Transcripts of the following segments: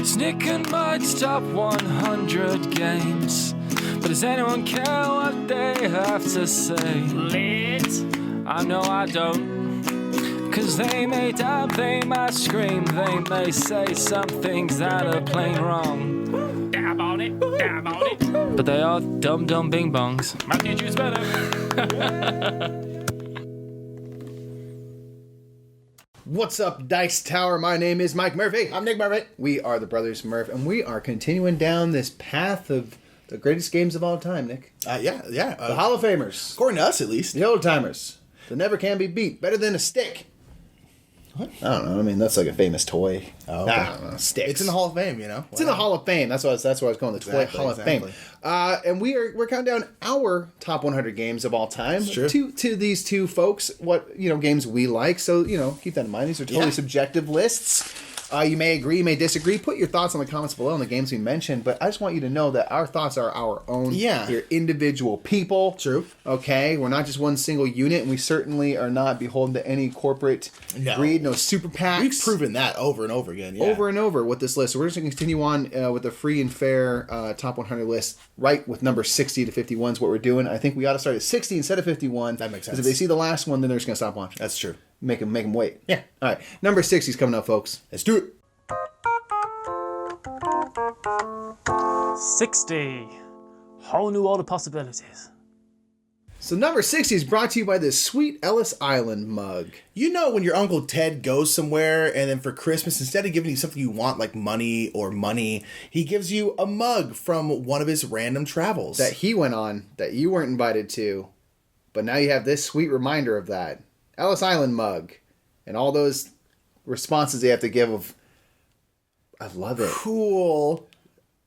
It's Nick and Mike's top 100 games. But does anyone care what they have to say? Lit. I know I don't. Cause they may dab, they might scream, they may say some things that are plain wrong. Dab on it, dab on it. But they are dumb bing bongs. My teacher's better. What's up, Dice Tower? My name is Mike Murphy. I'm Nick Murphy. We are the Brothers Murph, and we are continuing down this path of the greatest games of all time, Nick. Yeah. The Hall of Famers. According to us, at least. The old timers. The never can be beat. Better than a stick. What? I don't know. I mean, that's like a famous toy. Oh, okay. I don't know. Sticks. It's in the Hall of Fame, you know? It's in the Hall of Fame. That's where I was going. The toy Hall of Fame. And we're counting down our top 100 games of all time. That's true. To these two folks, what games we like. So keep that in mind. These are totally subjective lists. You may agree, you may disagree. Put your thoughts in the comments below on the games we mentioned. But I just want you to know that our thoughts are our own. Yeah. We're individual people. True. Okay? We're not just one single unit, and we certainly are not beholden to any corporate greed, no super PACs. We've proven that over and over again. Yeah. Over and over with this list. So we're just going to continue on with the free and fair top 100 list, right with number 60 to 51 is what we're doing. I think we ought to start at 60 instead of 51. That makes sense. Because if they see the last one, then they're just going to stop watching. That's true. Make them wait. Yeah. All right. Number 60 is coming up, folks. Let's do it. 60. Whole new world of possibilities. So number 60 is brought to you by this sweet Ellis Island mug. You know when your Uncle Ted goes somewhere and then for Christmas, instead of giving you something you want like money, he gives you a mug from one of his random travels. That he went on, that you weren't invited to. But now you have this sweet reminder of that. Ellis Island mug. And all those responses they have to give of, I love it. Cool.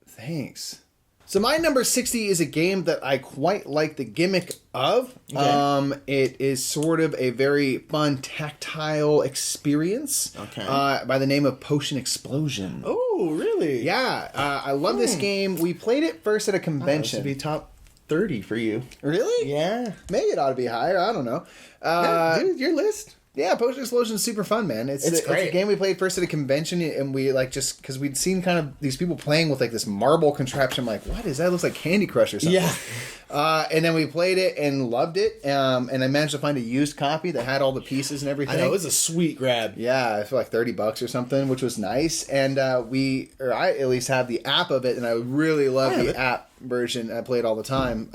Thanks. So my number 60 is a game that I quite like the gimmick of. Okay. It is sort of a very fun tactile experience. Okay. By the name of Potion Explosion. Oh, really? Yeah. I love this game. We played it first at a convention. This would be top 30 for you. Really? Yeah. Maybe it ought to be higher. I don't know. Dude, your list. Yeah, Potion Explosion is super fun, man. It's great. It's a game we played first at a convention, and we just because we'd seen kind of these people playing with like this marble contraption. I'm like, what is that? It looks like Candy Crush or something. Yeah. And then we played it and loved it. And I managed to find a used copy that had all the pieces and everything. I know, it was a sweet grab. Yeah, for like $30 or something, which was nice. And I at least have the app of it, and I really love the app version. I play it all the time.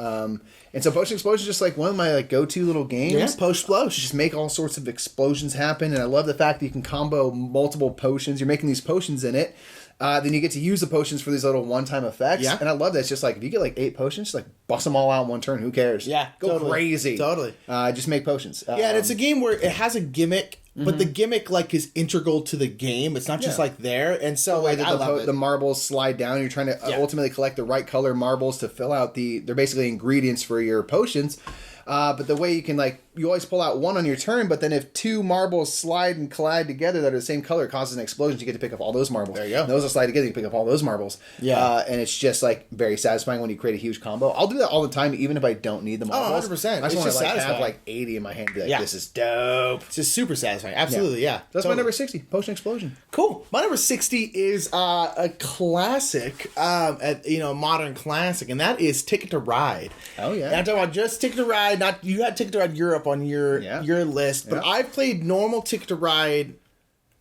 And so Potion Explosion is just like one of my go-to little games. Yeah, Potion Explosion. Just make all sorts of explosions happen, and I love the fact that you can combo multiple potions. You're making these potions in it. Then you get to use the potions for these little one-time effects. Yeah. And I love that. It's just like, if you get 8 potions, just bust them all out in one turn. Who cares? Yeah. Go totally. crazy. Totally. Just make potions. Yeah, and it's a game where it has a gimmick, but the gimmick is integral to the game. It's not just there. And so the way that I love it. the marbles slide down. You're trying to ultimately collect the right color marbles to fill out they're basically ingredients for your potions. But the way you can you always pull out one on your turn, but then if 2 marbles slide and collide together that are the same color, it causes an explosion. You get to pick up all those marbles. There you go. And those will slide together. You pick up all those marbles. Yeah. And it's just very satisfying when you create a huge combo. I'll do that all the time, even if I don't need the marbles. 100%. I just It's want just to have satisfying. 80 in my hand and be this is dope. It's just super satisfying. Absolutely, yeah. That's my number 60, Potion Explosion. Cool. My number 60 is a classic, a modern classic, and that is Ticket to Ride. Oh, yeah. And I'm talking about just Ticket to Ride, you had Ticket to Ride Europe on your list, but I've played normal Ticket to Ride,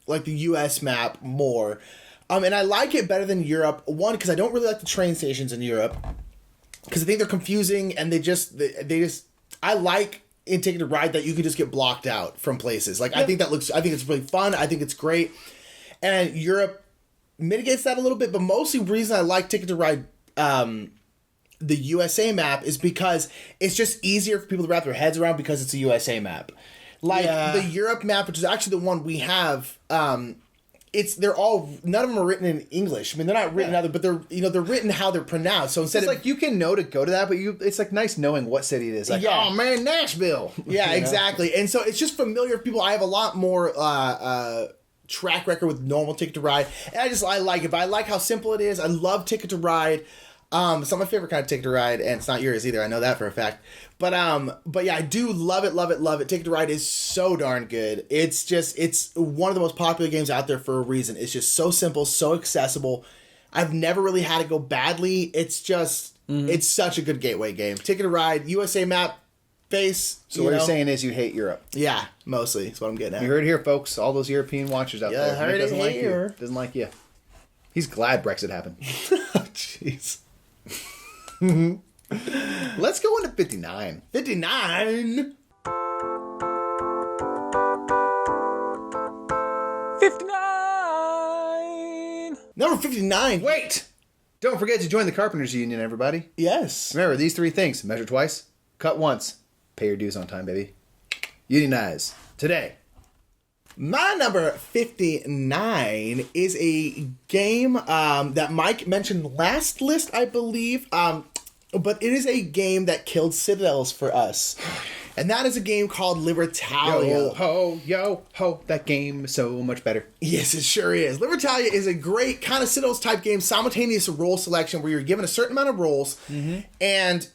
the US map, more. And I like it better than Europe. One, because I don't really like the train stations in Europe, because I think they're confusing, and they just I like in Ticket to Ride that you can just get blocked out from places. I think it's really fun. I think it's great. And Europe mitigates that a little bit, but mostly the reason I like Ticket to Ride the USA map is because it's just easier for people to wrap their heads around because it's a USA map. The Europe map, which is actually the one we have, they're all, none of them are written in English. I mean, they're not written either, but they're written how they're pronounced. So instead you can know to go to that, but it's nice knowing what city it is. Oh man, Nashville. Yeah, exactly. And so it's just familiar for people. I have a lot more track record with normal Ticket to Ride, and I like it. But I like how simple it is. I love Ticket to Ride. It's not my favorite kind of Ticket to Ride, and it's not yours either. I know that for a fact. But yeah, I do love it, love it, love it. Ticket to Ride is so darn good. It's one of the most popular games out there for a reason. It's just so simple, so accessible. I've never really had it go badly. It's just, it's such a good gateway game. Ticket to Ride, USA map, face. So what you're saying is you hate Europe. Yeah, mostly. That's what I'm getting at. You heard it here, folks. All those European watchers out there. Heard doesn't it like here. you. Doesn't like you. He's glad Brexit happened. Oh, jeez. Let's go into 59. 59? 59! Number 59. Wait! Don't forget to join the Carpenters Union, everybody. Yes. Remember, these 3 things. Measure twice, cut once, pay your dues on time, baby. Unionize. Today. My number 59 is a game that Mike mentioned last list, I believe. But it is a game that killed Citadels for us. And that is a game called Libertalia. Yo ho, that game is so much better. Yes, it sure is. Libertalia is a great kind of Citadels type game, simultaneous role selection where you're given a certain amount of roles and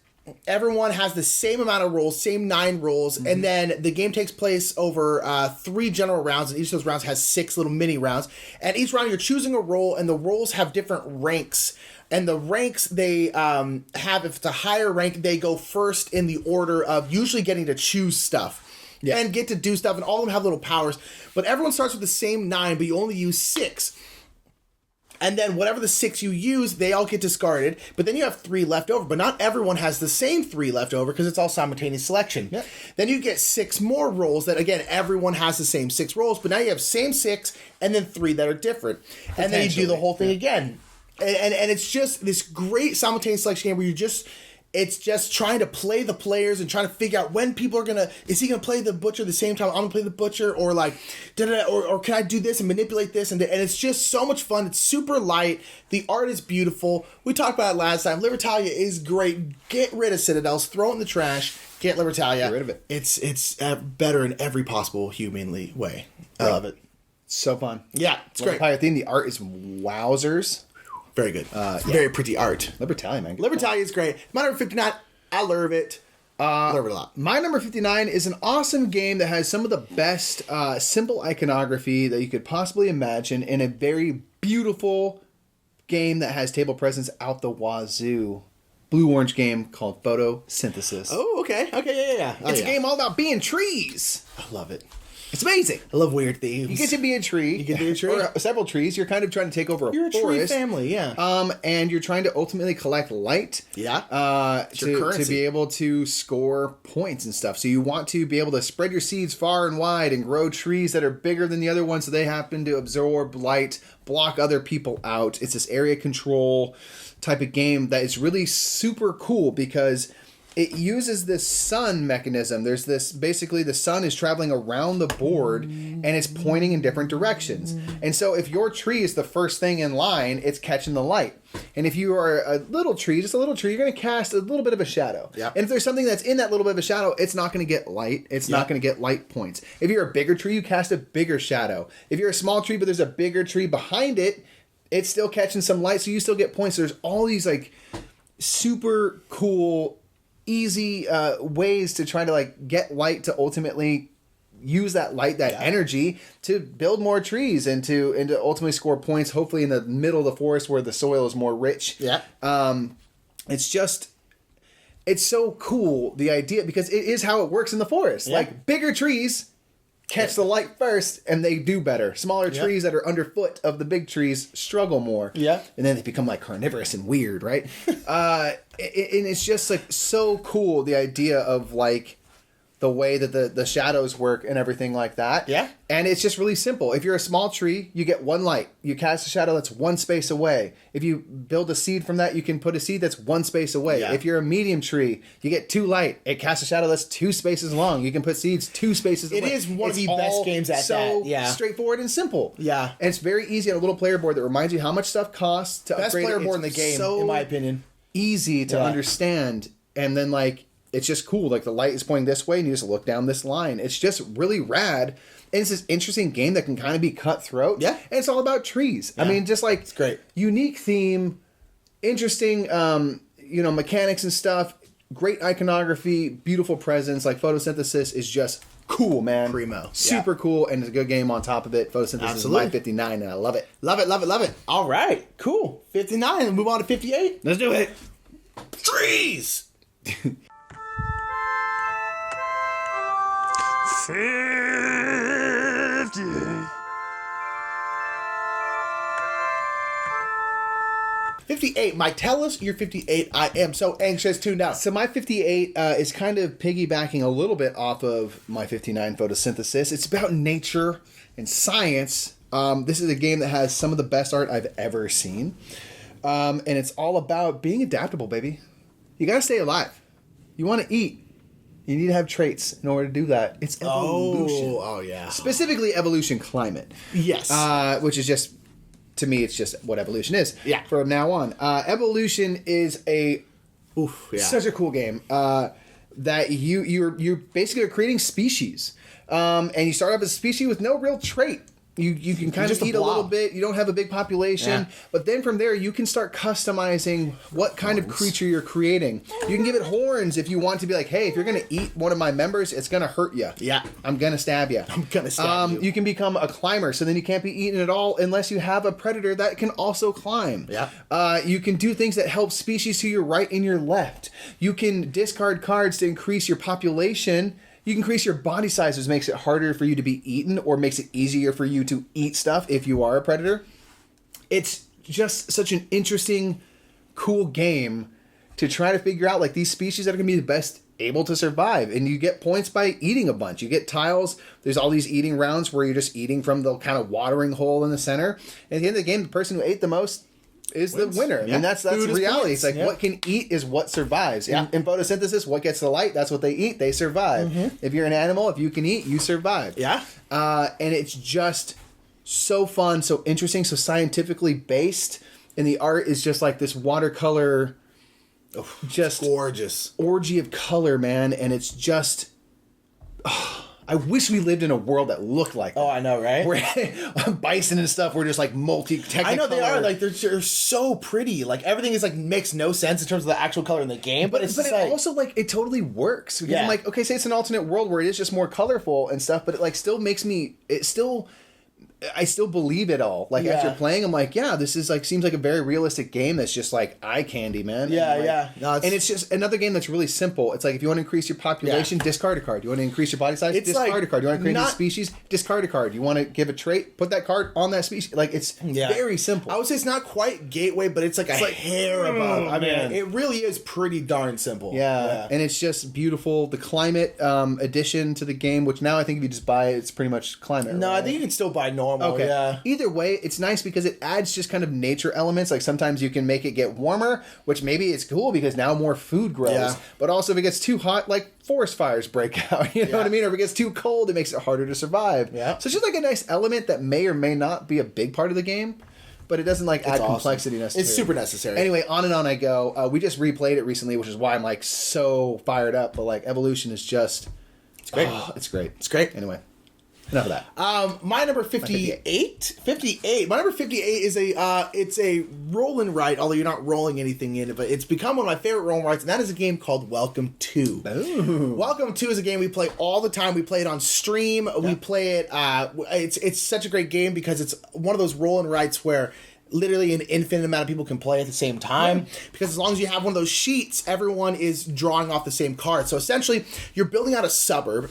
everyone has the same amount of rolls, same 9 rolls, and then the game takes place over 3 general rounds, and each of those rounds has 6 little mini rounds. And each round you're choosing a role, and the roles have different ranks. And the ranks they have, if it's a higher rank, they go first in the order of usually getting to choose stuff. Yeah. And get to do stuff, and all of them have little powers. But everyone starts with the same 9, but you only use 6. And then whatever the 6 you use, they all get discarded. But then you have 3 left over. But not everyone has the same 3 left over because it's all simultaneous selection. Yep. Then you get 6 more rolls that, again, everyone has the same 6 rolls. But now you have same 6 and then 3 that are different. And then you do the whole thing again. And it's just this great simultaneous selection game where it's just trying to play the players and trying to figure out when people are is he gonna play the butcher the same time I'm gonna play the butcher, or like, or can I do this and manipulate this, and it's just so much fun. It's super light. The art is beautiful. We talked about it last time. Libertalia is great. Get rid of Citadels. Throw it in the trash. Get Libertalia. Get rid of it. It's better in every possible humanly way. I love it. So fun. Yeah, it's great. Libertalia theme. The art is wowzers. Very good. Very pretty art. Libertalia, man. Libertalia is great. My number 59, I love it. Love it a lot. My number 59 is an awesome game that has some of the best simple iconography that you could possibly imagine in a very beautiful game that has table presence out the wazoo. Blue-orange game called Photosynthesis. Oh, okay. Okay, yeah. It's a game all about being trees. I love it. It's amazing. I love weird themes. You get to be a tree. You get to be a tree. Or several trees. You're kind of trying to take over a forest. You're a tree family, yeah. And you're trying to ultimately collect light. Yeah. To be able to score points and stuff. So you want to be able to spread your seeds far and wide and grow trees that are bigger than the other ones so they happen to absorb light, block other people out. It's this area control type of game that is really super cool because it uses this sun mechanism. There's this, basically the sun is traveling around the board and it's pointing in different directions. And so if your tree is the first thing in line, it's catching the light. And if you are a little tree, just a little tree, you're going to cast a little bit of a shadow. Yep. And if there's something that's in that little bit of a shadow, it's not going to get light. It's not going to get light points. If you're a bigger tree, you cast a bigger shadow. If you're a small tree, but there's a bigger tree behind it, it's still catching some light, so you still get points. So there's all these like super cool, easy ways to try to like get light to ultimately use that light, that energy to build more trees and to ultimately score points, hopefully in the middle of the forest where the soil is more rich. Yeah. It's so cool, the idea, because it is how it works in the forest. Yeah. Like bigger trees catch the light first and they do better. Smaller trees that are underfoot of the big trees struggle more. Yeah. And then they become like carnivorous and weird, right? And it's just like so cool, the idea of like the way that the shadows work and everything like that. Yeah. And it's just really simple. If you're a small tree, you get 1 light. You cast a shadow that's 1 space away. If you build a seed from that, you can put a seed that's 1 space away. Yeah. If you're a medium tree, you get 2 light. It casts a shadow that's 2 spaces long. You can put seeds 2 spaces away. It is one of the best games at that. Yeah. Straightforward and simple. Yeah. And it's very easy on a little player board that reminds you how much stuff costs to Best upgrade player it. board in the game, in my opinion. Easy to understand. And then like it's just cool. Like the light is pointing this way and you just look down this line. It's just really rad. And it's this interesting game that can kind of be cutthroat. Yeah. And it's all about trees. Yeah. I mean, just like it's great. Unique theme, interesting, mechanics and stuff. Great iconography, beautiful presence. Like photosynthesis is just cool, man. Primo. Super cool, and it's a good game on top of it. Photosynthesis is my 59, and I love it. Love it. All right, cool. 59, and move on to 58. Let's do it. Trees! 58. Mike, tell us your 58. I am so anxious to know. So my 58 is kind of piggybacking a little bit off of my 59 photosynthesis. It's about nature and science. This is a game that has some of the best art I've ever seen. And it's all about being adaptable, baby. You gotta stay alive. You want to eat. You need to have traits in order to do that. It's evolution. Oh yeah. Specifically evolution climate. Yes. Which is just, to me, it's just what evolution is. Yeah. From now on. Evolution is such a cool game that you're basically creating species. And you start off as a species with no real trait. You can kind of eat a little bit. You don't have a big population. Yeah. But then from there, you can start customizing what kind of creature you're creating. You can give it horns if you want to be like, hey, if you're going to eat one of my members, it's going to hurt you. Yeah. I'm going to stab you. You. You can become a climber, so then you can't be eaten at all unless you have a predator that can also climb. Yeah. You can do things that help species to your right and your left. You can discard cards to increase your population. You can increase your body size, which makes it harder for you to be eaten or makes it easier for you to eat stuff if you are a predator. It's just such an interesting, cool game to try to figure out like these species that are going to be the best able to survive. And you get points by eating a bunch. You get tiles. There's all these eating rounds where you're just eating from the kind of watering hole in the center. And at the end of the game, the person who ate the most is the winner. Yeah. I mean, that's reality. It's like what can eat is what survives. Yeah. In photosynthesis, what gets the light, that's what they eat. They survive. Mm-hmm. If you're an animal, if you can eat, you survive. Yeah. And it's just so fun, so interesting, so scientifically based. And the art is just like this watercolor, just gorgeous orgy of color, man. And it's just... I wish we lived in a world that looked like that. Oh, I know, right? Where bison and stuff were just like multi-technicolor. I know they are. Like they're so pretty. Like everything is like makes no sense in terms of the actual color in the game. But it also like it totally works. Because I'm like, okay, say it's an alternate world where it is just more colorful and stuff, but it like still makes me. I still believe it all. Like after playing, I'm like, yeah, this is like seems like a very realistic game that's just like eye candy, man. Yeah, and, like, yeah. No, and it's just another game that's really simple. It's like if you want to increase your population, discard a card. You want to increase your body size, discard a card. You want to create a new species, discard a card. You want to give a trait, put that card on that species. Like it's very simple. I would say it's not quite Gateway, but it's like a hair above. I mean, it really is pretty darn simple. Yeah, and it's just beautiful. The climate addition to the game, which now I think if you just buy it, it's pretty much climate. No, right? I think you can still buy normal. Okay. Yeah. Either way, it's nice because it adds just kind of nature elements. Like sometimes you can make it get warmer, which maybe it's cool because now more food grows. Yeah. But also if it gets too hot, like forest fires break out. You know what I mean? Or if it gets too cold, it makes it harder to survive. Yeah. So it's just like a nice element that may or may not be a big part of the game. But it doesn't like add complexity necessarily. It's super necessary. Anyway, on and on I go. We just replayed it recently, which is why I'm like so fired up. But like Evolution is just... It's great. It's great. It's great. Anyway. Enough of that. My number 58. 58. My number 58 is it's a roll and write, although you're not rolling anything in it, but it's become one of my favorite roll and writes, and that is a game called Welcome 2. Ooh. Welcome 2 is a game we play all the time. We play it on stream. Yeah. We play it. It's such a great game because it's one of those roll and writes where literally an infinite amount of people can play at the same time, because as long as you have one of those sheets, everyone is drawing off the same card. So essentially, you're building out a suburb.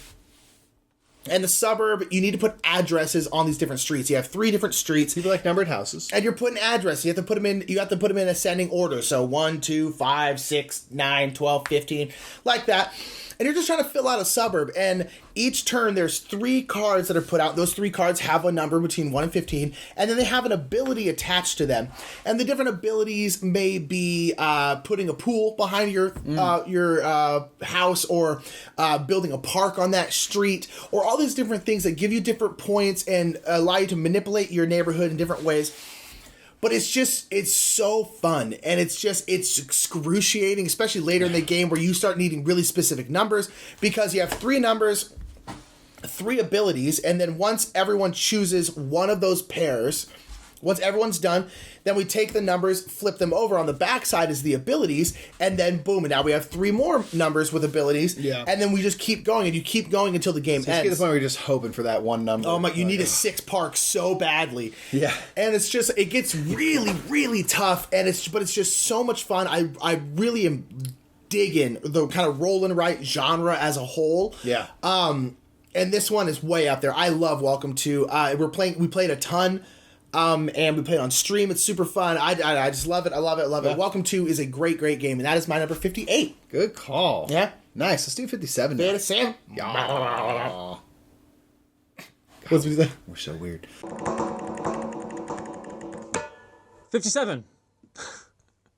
And the suburb, you need to put addresses on these different streets. You have 3 different streets. People like numbered houses. And you're putting addresses. You have to put them in ascending order. So 1, 2, 5, 6, 9, 12, 15, like that. And you're just trying to fill out a suburb. And each turn, there's 3 cards that are put out. Those 3 cards have a number between 1 and 15. And then they have an ability attached to them. And the different abilities may be putting a pool behind your house, or building a park on that street, or all these different things that give you different points and allow you to manipulate your neighborhood in different ways. But it's so fun, and it's excruciating, especially later in the game where you start needing really specific numbers, because you have 3 numbers, 3 abilities, and then once everyone chooses one of those pairs, Once everyone's done, then we take the numbers, flip them over. On the back side is the abilities, and then boom, and now we have 3 more numbers with abilities. Yeah. And then we just keep going, and you keep going until the game ends. It's to the point where you're just hoping for that one number. Oh my, you need a 6 park so badly. Yeah. And it's just, it gets really, really tough, and it's just so much fun. I really am digging the kind of roll and write genre as a whole. Yeah. And this one is way up there. I love Welcome to. We played a ton. And we played on stream. It's super fun. I just love it. I love it. Yeah. Welcome to is a great, great game. And that is my number 58. Good call. Yeah. Nice. Let's do 57 now. 57. Yeah. What's that? We're so weird. 57.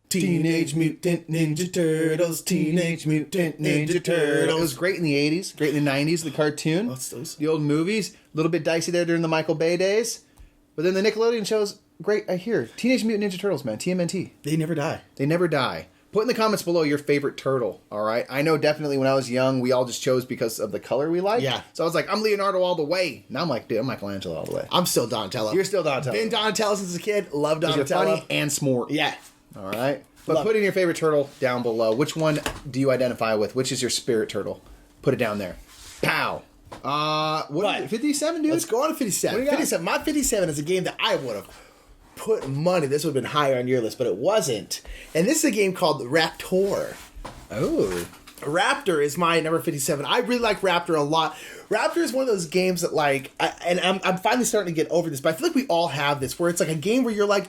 Teenage Mutant Ninja Turtles. Teenage Mutant Ninja Turtles. It was great in the 80s, great in the 90s, the cartoon. What's those? The old movies. A little bit dicey there during the Michael Bay days. But then the Nickelodeon shows, great, I hear. Teenage Mutant Ninja Turtles, man. TMNT. They never die. They never die. Put in the comments below your favorite turtle, all right? I know definitely when I was young, we all just chose because of the color we liked. Yeah. So I was like, I'm Leonardo all the way. Now I'm like, dude, I'm Michelangelo all the way. I'm still Donatello. You're still Donatello. Been Donatello since a kid. Love You're Donatello. funny and smart. Yeah. All right. But Love put in your favorite turtle down below. Which one do you identify with? Which is your spirit turtle? Put it down there. Pow. What? 57, dude? Let's go on to 57. What do you got? 57. My 57 is a game that I would have put money. This would have been higher on your list, but it wasn't. And this is a game called Raptor. Oh. Raptor is my number 57. I really like Raptor a lot. Raptor is one of those games that, like, I'm finally starting to get over this, but I feel like we all have this, where it's like a game where you're like,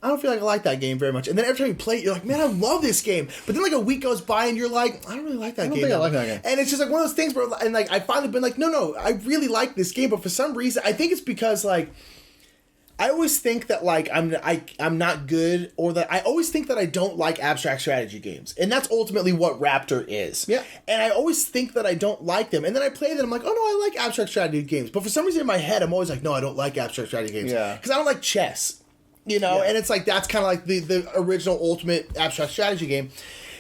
I don't feel like I like that game very much. And then every time you play it, you're like, man, I love this game. But then like a week goes by and you're like, I don't really like that game. I don't think I like that game. And it's just like one of those things where, and like, I've finally been like, no, I really like this game. But for some reason, I think it's because like, I always think that like I'm not good, or that I always think that I don't like abstract strategy games, and that's ultimately what Raptor is. Yeah. And I always think that I don't like them, and then I play them. I'm like, oh no, I like abstract strategy games. But for some reason in my head, I'm always like, no, I don't like abstract strategy games. Yeah. Because I don't like chess. You know, Yeah. and it's like that's kind of like the original ultimate abstract strategy game.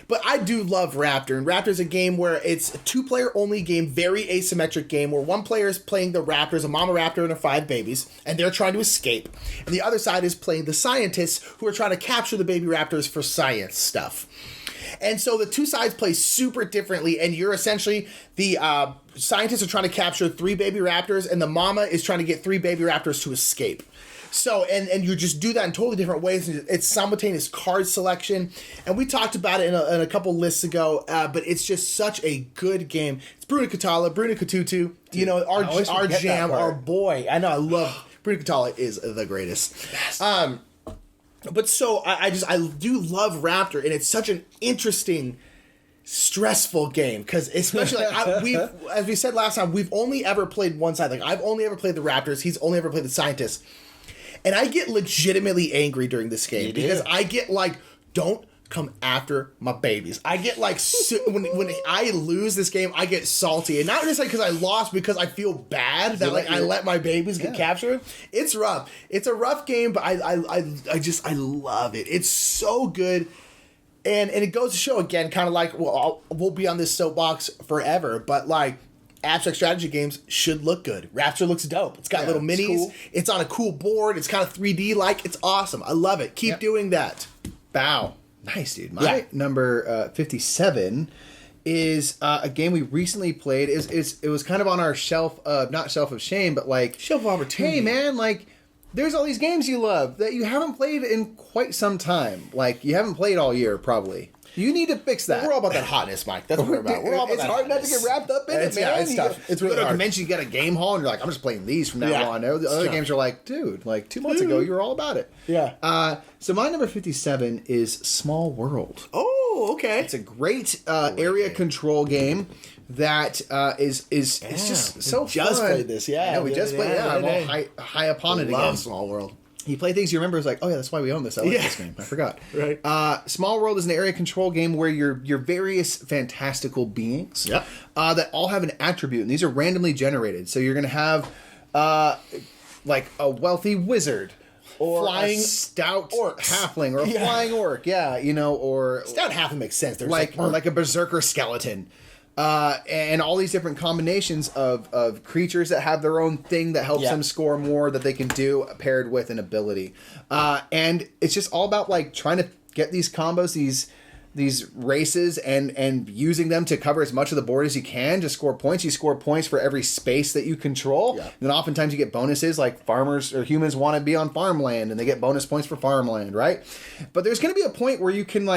But I do love Raptor, and Raptor is a game where it's a 2-player only game, very asymmetric game, where one player is playing the raptors, a mama raptor and her 5 babies, and they're trying to escape. And the other side is playing the scientists who are trying to capture the baby raptors for science stuff. And so the two sides play super differently, and you're essentially, the scientists are trying to capture 3 baby raptors, and the mama is trying to get 3 baby raptors to escape. So, and you just do that in totally different ways. It's simultaneous card selection. And we talked about it in a couple lists ago, but it's just such a good game. It's Bruno Catala, Bruno Catutu, you know, our jam, our boy. I know, I love, Bruno Catala is the greatest. But so, I do love Raptor, and it's such an interesting, stressful game, because especially like as we said last time, we've only ever played one side. Like I've only ever played the Raptors, he's only ever played the scientists. And I get legitimately angry during this game because I get like, don't come after my babies. I get like, when I lose this game, I get salty. And not just like because I lost, because I feel bad that like I let my babies get captured. It's rough. It's a rough game, but I love it. It's so good. And it goes to show again, kind of like, well, we'll be on this soapbox forever, but like, abstract strategy games should look good. Raptor looks dope. It's got little minis. Cool. It's on a cool board. It's kind of 3D like. It's awesome. I love it. Keep doing that. Bow. Nice, dude. My number 57 is a game we recently played. It was kind of on our shelf of, not shelf of shame, but like, shelf of opportunity. Hey, man, like, there's all these games you love that you haven't played in quite some time. Like, you haven't played all year, probably. You need to fix that. We're all about that hotness, Mike. That's what we're about. We're all about it's hard not to get wrapped up in it, man. Yeah, it's tough. It's really hard. hard. Convention, you get a game hall, and you're like, I'm just playing these from now on. The other games are like, dude, like 2 months ago, you were all about it. Yeah. So my number 57 is Small World. Oh, okay. It's a great area control game that is just so fun. Just played this, yeah. We just played. Yeah, I'm all high upon it again. Love Small World. You play things you remember, it's like, oh yeah, that's why we own this. I like this game. I forgot. Right. Small World is an area control game where you're various fantastical beings that all have an attribute, and these are randomly generated. So you're going to have like a wealthy wizard, or flying a stout halfling, or a flying orc, or stout halfling makes sense. There's like a berserker skeleton. and all these different combinations of creatures that have their own thing that helps them score more that they can do paired with an ability. And it's just all about like trying to get these combos, these races and using them to cover as much of the board as you can to score points. You score points for every space that you control. Yeah. And then oftentimes you get bonuses like farmers or humans want to be on farmland and they get bonus points for farmland, right? But there's going to be a point where you can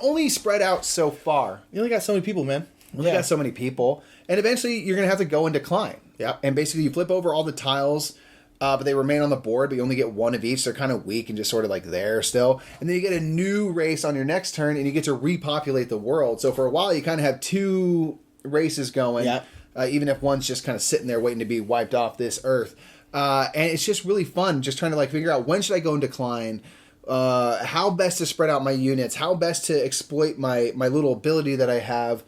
only spread out so far. You only got so many people, man. You got so many people. And eventually you're going to have to go and decline. Yeah. And basically you flip over all the tiles, but they remain on the board, but you only get one of each. They're kind of weak and just sort of like there still. And then you get a new race on your next turn and you get to repopulate the world. So for a while you kind of have two races going, even if one's just kind of sitting there waiting to be wiped off this earth. And it's just really fun just trying to like figure out when should I go and decline, how best to spread out my units, how best to exploit my little ability that I have,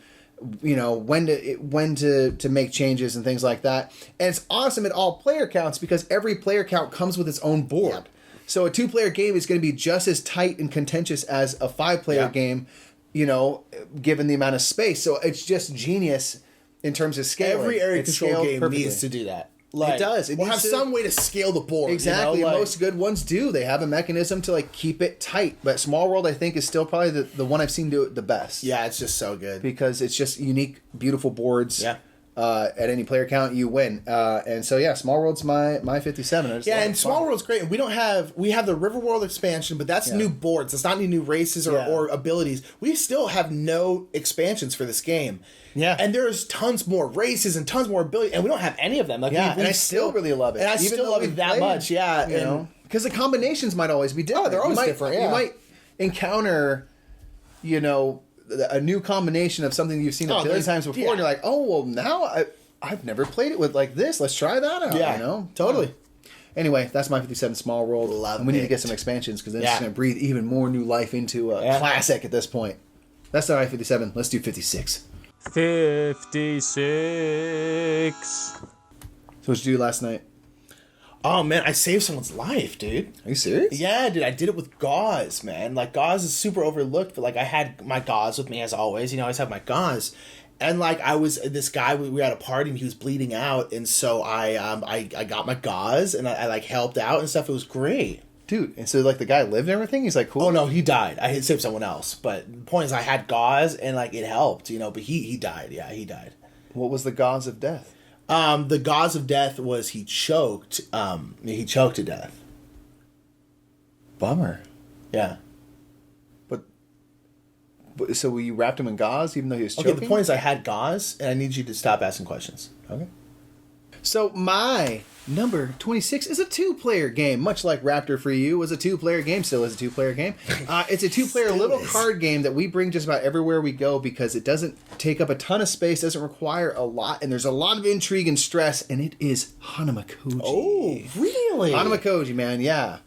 you know, when to make changes and things like that. And it's awesome at all player counts because every player count comes with its own board. Yep. So a 2-player game is going to be just as tight and contentious as a 5-player game, you know, given the amount of space. So it's just genius in terms of scale. Every area control game needs to do that. Like, it does. Or have some way to scale the board. Exactly. You know? Most good ones do. They have a mechanism to like keep it tight. But Small World, I think, is still probably the one I've seen do it the best. Yeah, it's just so good. Because it's just unique, beautiful boards. Yeah. At any player count, you win. And so, yeah, Small World's my 57. Yeah, and Small World's great. We have the River World expansion, but that's new boards. It's not any new races or abilities. We still have no expansions for this game. Yeah. And there's tons more races and tons more abilities, and we don't have any of them. Like, and I still really love it. And I still love it that much, you know? Because the combinations might always be different. Oh, they're always different, You might encounter, you know, a new combination of something you've seen a billion times before, and you're like, oh, well, now I've never played it with like this. Let's try that out, you know? Totally. Anyway, that's my 57 Small World. Love and we need to get some expansions because then it's going to breathe even more new life into a classic at this point. That's my 57. Let's do 56. 56. So what'd you do last night? Oh, man, I saved someone's life, dude. Are you serious? Yeah, dude, I did it with gauze, man. Like, gauze is super overlooked, but, like, I had my gauze with me as always. You know, I always have my gauze. And, like, this guy, we were at a party and he was bleeding out, and so I got my gauze and I like, helped out and stuff. It was great. Dude, and so, like, the guy lived and everything? He's like, cool? Oh, no, he died. I had saved someone else. But the point is I had gauze and, like, it helped, you know, but he died. Yeah, he died. What was the gauze of death? The gauze of death was he choked. He choked to death. Bummer. Yeah. But so you wrapped him in gauze even though he was choking? Okay, the point is I had gauze, and I need you to stop asking questions. Okay. So my number 26 is a 2-player game, much like Raptor for You was a 2-player game, still is a 2-player game. It's a 2-player little card game that we bring just about everywhere we go because it doesn't take up a ton of space, doesn't require a lot, and there's a lot of intrigue and stress, and it is Hanamakoji. Oh, really? Hanamakoji, man, yeah.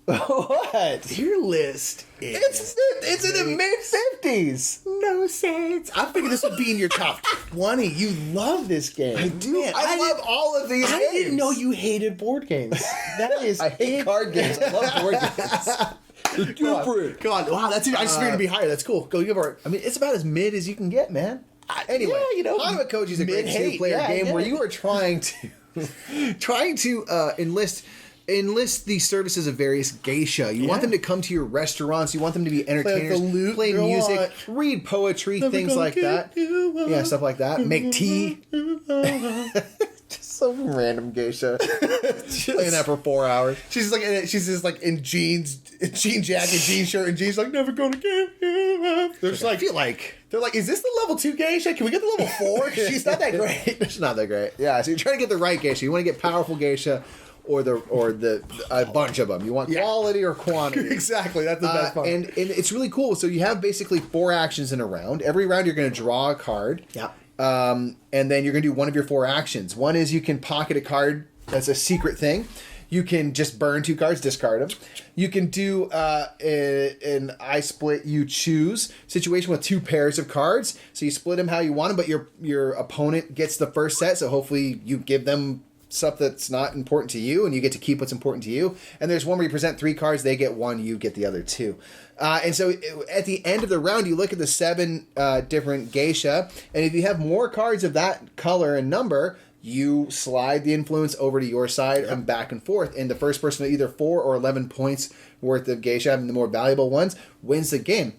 What? Your list is... It's in the mid-50s. No sense. I figured this would be in your top 20. You love this game. I do. Man, I love all of these games. I didn't know you hated board games. That is... I hate card games. I love board games. God, wow, that's I just figured to be higher. That's cool. Go give it. I mean, it's about as mid as you can get, man. Anyway, yeah, you know, Hanamakoji is a great 2-player game where you are trying to enlist the services of various geisha. You want them to come to your restaurants. You want them to be entertainers, play music, read poetry, things like that. Yeah, stuff like that. Make tea. Just some random geisha playing that for 4 hours. She's just like in jeans, jean jacket, jean shirt, and jeans. Like, never gonna give you up. They're just like, they're like, is this the level 2 geisha? Can we get the level 4? She's not that great. She's not that great. Yeah, so you're trying to get the right geisha. You want to get powerful geisha. Or a bunch of them. You want quality or quantity. Exactly. That's the best part. And it's really cool. So you have basically 4 actions in a round. Every round you're going to draw a card. Yeah. And then you're going to do one of your 4 actions. One is you can pocket a card that's a secret thing. You can just burn 2 cards, discard them. You can do an I split, you choose situation with 2 pairs of cards. So you split them how you want them, but your opponent gets the first set. So hopefully you give them stuff that's not important to you, and you get to keep what's important to you. And there's one where you present 3 cards, they get 1, you get the other 2. And so at the end of the round, you look at the 7 different geisha, and if you have more cards of that color and number, you slide the influence over to your side and back and forth. And the first person to either 4 or 11 points worth of geisha, having the more valuable ones, wins the game.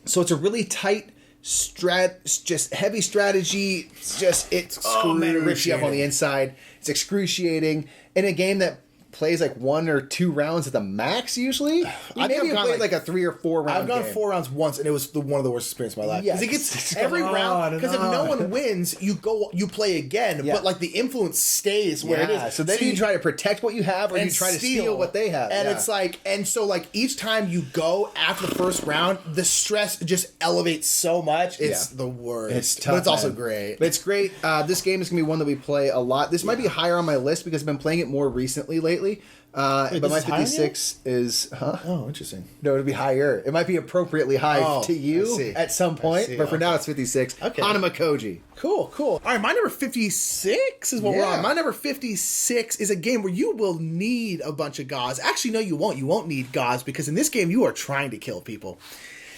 So it's a really tight just heavy strategy. It rips you up on the inside. It's excruciating in a game that plays like 1 or 2 rounds at the max usually. Maybe you played like a 3 or 4 round. I've gone 4 rounds once, and it was one of the worst experiences of my life. Because it gets every round. Because if no one wins, you play again. Yeah. But like the influence stays where it is. So then you try to protect what you have, or you try to steal what they have. And it's like, and so like each time you go after the first round, the stress just elevates so much. It's the worst. It's tough, but it's also great. But it's great. This game is gonna be one that we play a lot. This might be higher on my list because I've been playing it more recently lately. But my 56 is... Oh, interesting. No, it'll be higher. It might be appropriately high to you at some point, but for now it's 56. Okay. Hanama Koji. Cool. All right, my number 56 is what we're on. My number 56 is a game where you will need a bunch of gauze. Actually, no, you won't. You won't need gauze because in this game you are trying to kill people.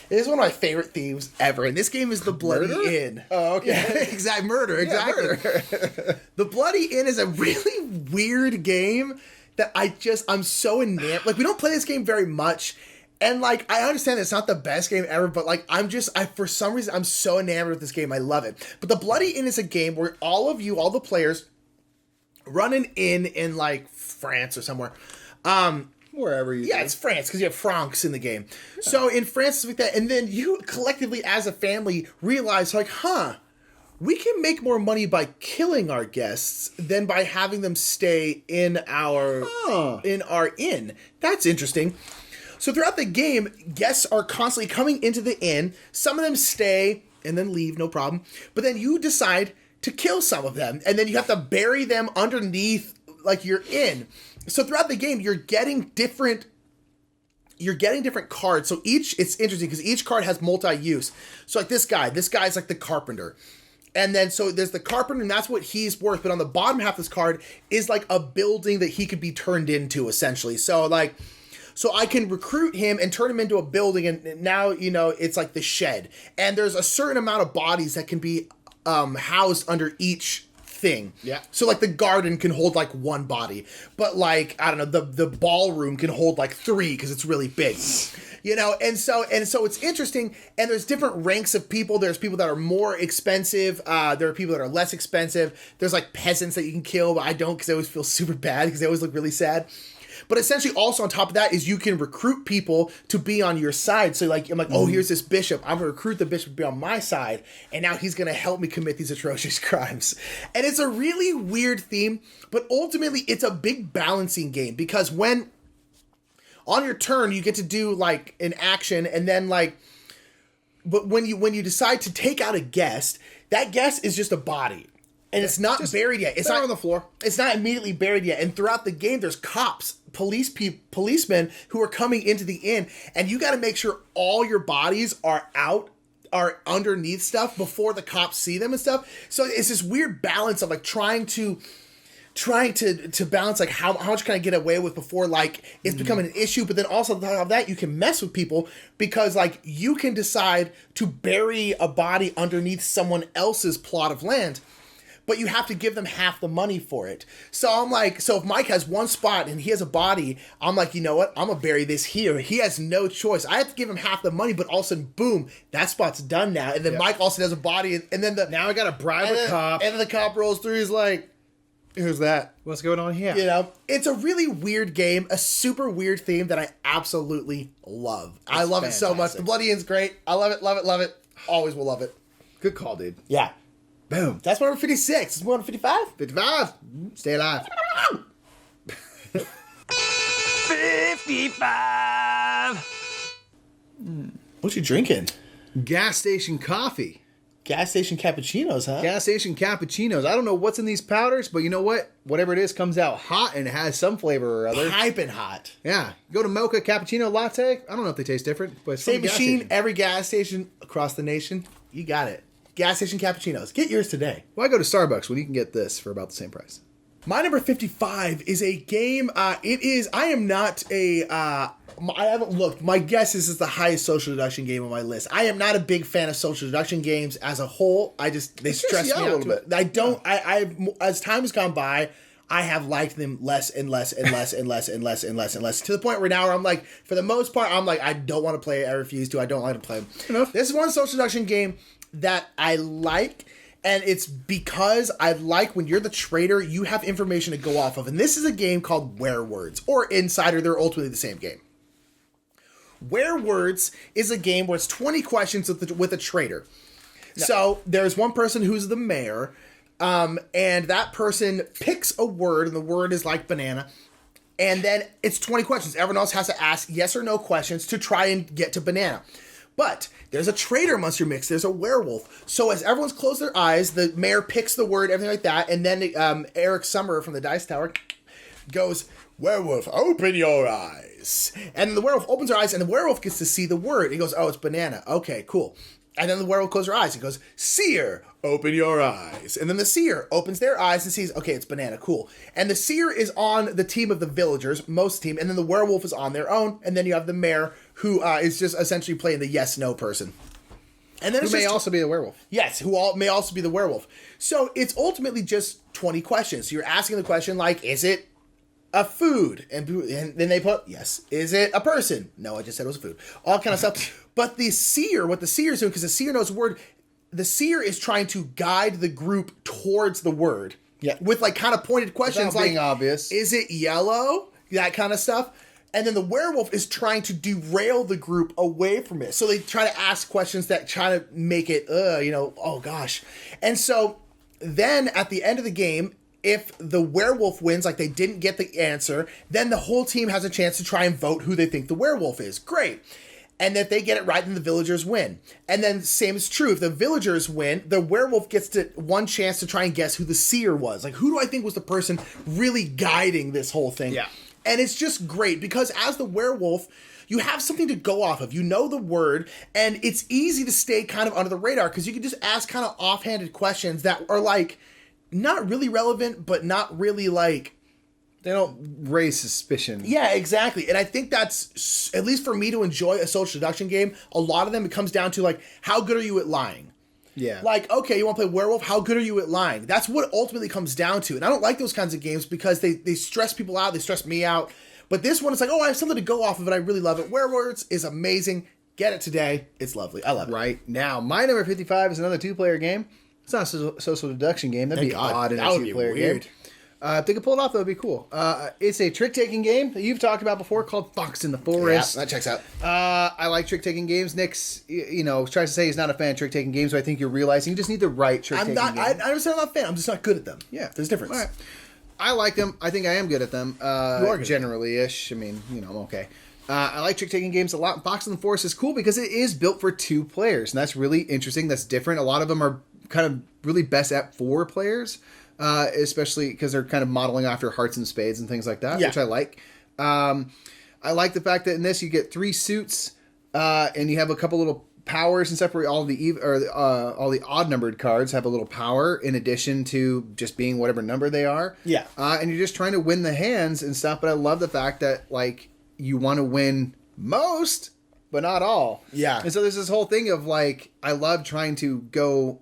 It is one of my favorite themes ever, and this game is the Bloody Inn. Oh, okay. Yeah, exactly. Murder, exactly. Murder. The Bloody Inn is a really weird game that I'm so enamored. Like, we don't play this game very much, and like, I understand it's not the best game ever, but like, for some reason, I'm so enamored with this game. I love it. But the Bloody Inn is a game where all the players, run an inn in like France or somewhere. Wherever you it's France, because you have francs in the game. Yeah. So in France, it's like that. And then you collectively, as a family, realize, like, we can make more money by killing our guests than by having them stay in our inn. That's interesting. So throughout the game, guests are constantly coming into the inn. Some of them stay and then leave, no problem. But then you decide to kill some of them. And then you have to bury them underneath, like, your inn. So throughout the game, you're getting different cards. So it's interesting because each card has multi-use. So like this guy's like the carpenter. And then so there's the carpenter, and that's what he's worth. But on the bottom half of this card is like a building that he could be turned into, essentially. So I can recruit him and turn him into a building, and now, it's like the shed. And there's a certain amount of bodies that can be housed under each thing. Yeah. So like the garden can hold like 1 body, but like, I don't know, the ballroom can hold like 3 because it's really big. And so it's interesting, and there's different ranks of people. There's people that are more expensive. There are people that are less expensive. There's like peasants that you can kill, but I don't, because I always feel super bad because they always look really sad. But essentially, also on top of that is you can recruit people to be on your side. So like, I'm like, oh, here's this bishop. I'm going to recruit the bishop to be on my side. And now he's going to help me commit these atrocious crimes. And it's a really weird theme, but ultimately it's a big balancing game, because when on your turn, you get to do like an action, and then like, but when you decide to take out a guest, that guest is just a body. And it's not buried yet. It's not on the floor. It's not immediately buried yet. And throughout the game, there's cops, policemen who are coming into the inn, and you got to make sure all your bodies are underneath stuff before the cops see them and stuff. So it's this weird balance of like trying to balance like how much can I get away with before like it's becoming an issue, but then also on top of that, you can mess with people because like you can decide to bury a body underneath someone else's plot of land, but you have to give them half the money for it. So I'm like, so if Mike has 1 spot and he has a body, I'm like, you know what? I'm gonna bury this here. He has no choice. I have to give him half the money, but all of a sudden, boom, that spot's done now. And then Mike also has a body, and then now I gotta bribe a cop. And then the cop rolls through. He's like, who's that? What's going on here? It's a really weird game, a super weird theme that I absolutely love. I love it so much. The Bloody Inn's great. I love it, love it, love it. Always will love it. Good call, dude. Yeah. Boom. That's number 56. Is number 55? 55. Stay alive. 55. What you drinking? Gas station coffee. Gas station cappuccinos, huh? Gas station cappuccinos. I don't know what's in these powders, but you know what? Whatever it is comes out hot and has some flavor or other. Piping hot. Yeah. Go to Mocha Cappuccino Latte. I don't know if they taste different, but same machine, every gas station across the nation. You got it. Gas station cappuccinos. Get yours today. Why go to Starbucks when you can get this for about the same price? My number 55 is a game. I am not a. I haven't looked. My guess is it's the highest social deduction game on my list. I am not a big fan of social deduction games as a whole. They stress me out a little bit. I don't. I as time has gone by, I have liked them less and less and less and less and less and less and less to the point where now I'm like, for the most part, I'm like, I don't want to play it. I refuse to. I don't like to play them. Enough. This is one social deduction game that I like. And it's because I like when you're the trader, you have information to go off of. And this is a game called Werewords or Insider. They're ultimately the same game. Werewords is a game where it's 20 questions with a trader. No. So there's one person who's the mayor, and that person picks a word, and the word is like banana. And then it's 20 questions. Everyone else has to ask yes or no questions to try and get to banana. But there's a trader amongst your mix. There's a werewolf. So as everyone's closed their eyes, the mayor picks the word, everything like that. And then Eric Summer from the Dice Tower goes, werewolf, open your eyes. And the werewolf opens her eyes, and the werewolf gets to see the word. He goes, oh, it's banana. Okay, cool. And then the werewolf closes her eyes and goes, seer, open your eyes. And then the seer opens their eyes and sees, okay, it's banana, cool. And the seer is on the team of the villagers, most team, and then the werewolf is on their own. And then you have the mayor, who is just essentially playing the yes-no person. And then who may also be the werewolf. Yes, may also be the werewolf. So it's ultimately just 20 questions. So you're asking the question like, is it a food? And then they put, yes. Is it a person? No, I just said it was a food. All kind of stuff. But the seer, what the seer is doing, because the seer knows the word, the seer is trying to guide the group towards the word. Yeah. With like kind of pointed questions without being obvious. Is it yellow? That kind of stuff. And then the werewolf is trying to derail the group away from it. So they try to ask questions that try to make it, oh gosh. And so then at the end of the game, if the werewolf wins, like they didn't get the answer, then the whole team has a chance to try and vote who they think the werewolf is. Great. And if they get it right, then the villagers win. And then same is true. If the villagers win, the werewolf gets one chance to try and guess who the seer was. Like, who do I think was the person really guiding this whole thing? Yeah. And it's just great because as the werewolf, you have something to go off of. You know the word, and it's easy to stay kind of under the radar because you can just ask kind of offhanded questions that are like not really relevant, but not really like... They don't raise suspicion. Yeah, exactly. And I think that's, at least for me to enjoy a social deduction game, a lot of them, it comes down to like, how good are you at lying? Yeah. Like, okay, you want to play werewolf? How good are you at lying? That's what it ultimately comes down to. And I don't like those kinds of games because they stress people out. They stress me out. But this one is like, oh, I have something to go off of and I really love it. Werewords is amazing. Get it today. It's lovely. I love it. Right. Now, my number 55 is another two-player game. It's not a social deduction game. That'd be odd in a two-player game. If they could pull it off, that would be cool. It's a trick-taking game that you've talked about before called Fox in the Forest. Yeah, that checks out. I like trick-taking games. Nick's, tries to say he's not a fan of trick-taking games, but I think you're realizing you just need the right trick-taking game. I understand I'm not a fan. I'm just not good at them. Yeah. There's a difference. All right. I like them. I think I am good at them. You are good generally-ish. I mean, I'm okay. I like trick-taking games a lot. Fox in the Forest is cool because it is built for 2 players, and that's really interesting. That's different. A lot of them are kind of really best at 4 players. Especially because they're kind of modeling after Hearts and Spades and things like that, which I like. I like the fact that in this you get 3 suits, and you have a couple little powers and stuff where all the odd numbered cards have a little power in addition to just being whatever number they are. Yeah. And you're just trying to win the hands and stuff. But I love the fact that like you want to win most, but not all. Yeah. And so there's this whole thing of like I love trying to go.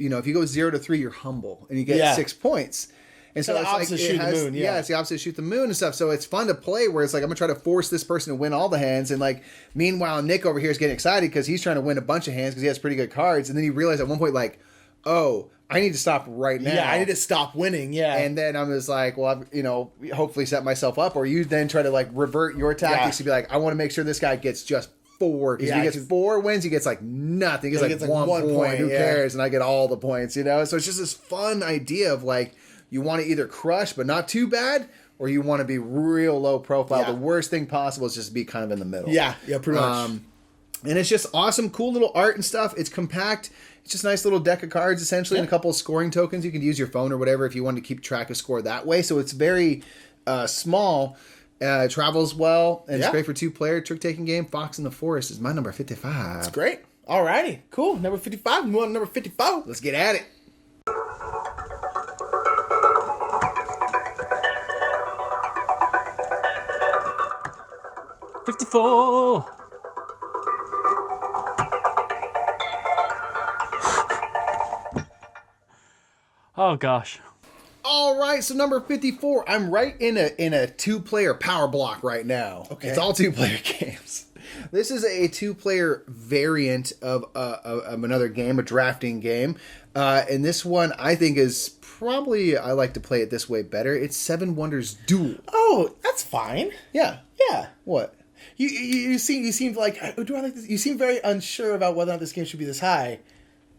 If you go 0 to 3, you're humble and you get 6 points. And so the it's opposite like shoot the moon. Yeah, it's the opposite shoot the moon and stuff. So it's fun to play where it's like I'm gonna try to force this person to win all the hands, and like meanwhile Nick over here is getting excited because he's trying to win a bunch of hands because he has pretty good cards, and then he realized at one point like, oh, I need to stop right now. Yeah, I need to stop winning. Yeah, and then I'm just like, well, I've hopefully set myself up, or you then try to like revert your tactics to be like, I want to make sure this guy gets just 4, because if he gets 4 wins, he gets like nothing. He gets like 1 point. Who cares? And I get all the points, So it's just this fun idea of like you want to either crush but not too bad, or you want to be real low profile. The worst thing possible is just be kind of in the middle. Yeah, pretty much. And it's just awesome, cool little art and stuff. It's compact. It's just a nice little deck of cards essentially, and a couple of scoring tokens. You can use your phone or whatever if you want to keep track of score that way. So it's very small. It travels well, and it's great for 2-player trick-taking game. Fox in the Forest is my number 55. That's great. Alrighty, cool. Number 55. We want number 54. Let's get at it. 54. Oh gosh. All right, so number 54. I'm right in a two-player power block right now. Okay. It's all two-player games. This is a two-player variant of another game, a drafting game. And this one I think is probably, I like to play it this way better. It's Seven Wonders Duel. Oh, that's fine. Yeah. Yeah. What? You seemed like, do I like this? You seem very unsure about whether or not this game should be this high.